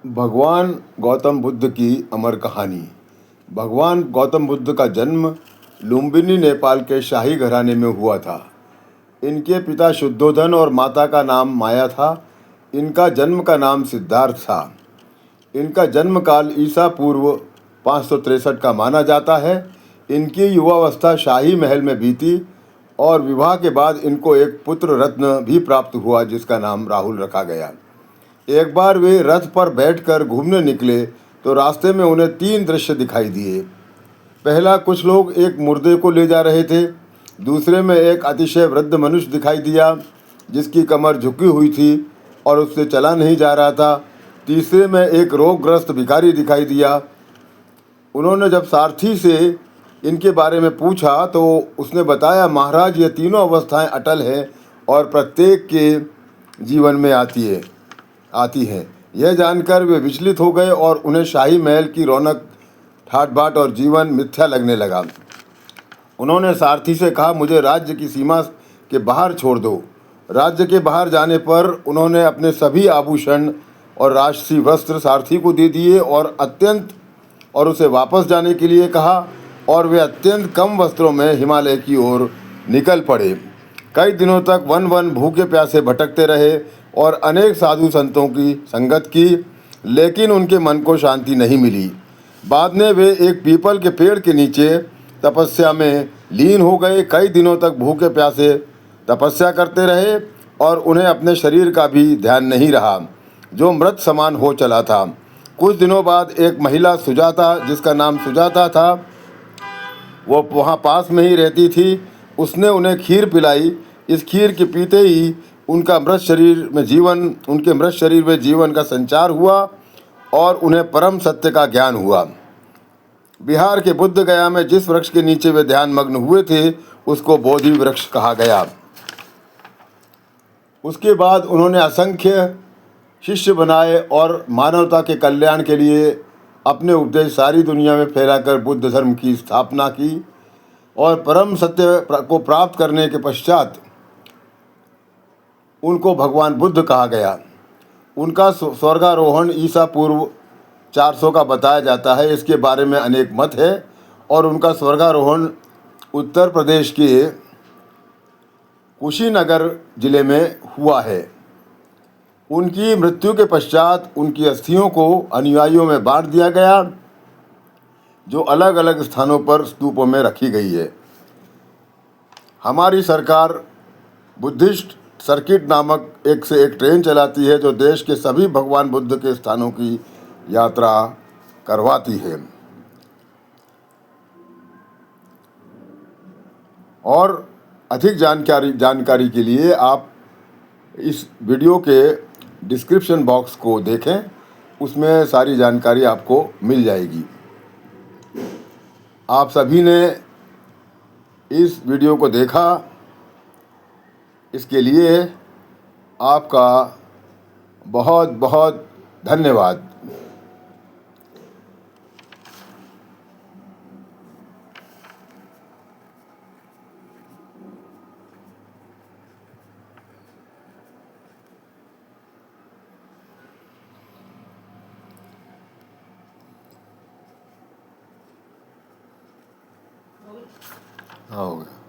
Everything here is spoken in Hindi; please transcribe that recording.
भगवान गौतम बुद्ध की अमर कहानी। भगवान गौतम बुद्ध का जन्म लुम्बिनी, नेपाल के शाही घराने में हुआ था। इनके पिता शुद्धोधन और माता का नाम माया था। इनका जन्म का नाम सिद्धार्थ था। इनका जन्म काल ईसा पूर्व 563 का माना जाता है। इनकी युवावस्था शाही महल में बीती और विवाह के बाद इनको एक पुत्र रत्न भी प्राप्त हुआ जिसका नाम राहुल रखा गया। एक बार वे रथ पर बैठकर घूमने निकले तो रास्ते में उन्हें 3 दृश्य दिखाई दिए। पहला, कुछ लोग एक मुर्दे को ले जा रहे थे। दूसरे में एक अतिशय वृद्ध मनुष्य दिखाई दिया जिसकी कमर झुकी हुई थी और उससे चला नहीं जा रहा था। तीसरे में एक रोगग्रस्त भिखारी दिखाई दिया। उन्होंने जब सारथी से इनके बारे में पूछा तो उसने बताया, महाराज, ये तीनों अवस्थाएं अटल हैं और प्रत्येक के जीवन में आती हैं। यह जानकर वे विचलित हो गए और उन्हें शाही महल की रौनक, ठाट बाट और जीवन मिथ्या लगने लगा। उन्होंने सारथी से कहा, मुझे राज्य की सीमा के बाहर छोड़ दो। राज्य के बाहर जाने पर उन्होंने अपने सभी आभूषण और राजसी वस्त्र सारथी को दे दिए और उसे वापस जाने के लिए कहा और वे अत्यंत कम वस्त्रों में हिमालय की ओर निकल पड़े। कई दिनों तक वन वन भूखे प्यासे भटकते रहे और अनेक साधु संतों की संगत की, लेकिन उनके मन को शांति नहीं मिली। बाद में वे एक पीपल के पेड़ के नीचे तपस्या में लीन हो गए। कई दिनों तक भूखे प्यासे तपस्या करते रहे और उन्हें अपने शरीर का भी ध्यान नहीं रहा जो मृत समान हो चला था। कुछ दिनों बाद एक महिला सुजाता, जिसका नाम सुजाता था, वो वहाँ पास में ही रहती थी। उसने उन्हें खीर पिलाई। इस खीर के पीते ही उनके मृत शरीर में जीवन का संचार हुआ और उन्हें परम सत्य का ज्ञान हुआ। बिहार के बुद्ध गया में जिस वृक्ष के नीचे वे ध्यान मग्न हुए थे उसको बोधि वृक्ष कहा गया। उसके बाद उन्होंने असंख्य शिष्य बनाए और मानवता के कल्याण के लिए अपने उपदेश सारी दुनिया में फैलाकर बुद्ध धर्म की स्थापना की और परम सत्य को प्राप्त करने के पश्चात उनको भगवान बुद्ध कहा गया। उनका स्वर्गारोहण ईसा पूर्व 400 का बताया जाता है। इसके बारे में अनेक मत है और उनका स्वर्गारोहण उत्तर प्रदेश के कुशीनगर जिले में हुआ है। उनकी मृत्यु के पश्चात उनकी अस्थियों को अनुयायियों में बांट दिया गया जो अलग अलग स्थानों पर स्तूपों में रखी गई है। हमारी सरकार बुद्धिस्ट सर्किट नामक एक से एक ट्रेन चलाती है जो देश के सभी भगवान बुद्ध के स्थानों की यात्रा करवाती है। और अधिक जानकारी के लिए आप इस वीडियो के डिस्क्रिप्शन बॉक्स को देखें, उसमें सारी जानकारी आपको मिल जाएगी। आप सभी ने इस वीडियो को देखा, इसके लिए आपका बहुत बहुत धन्यवाद। हो गया।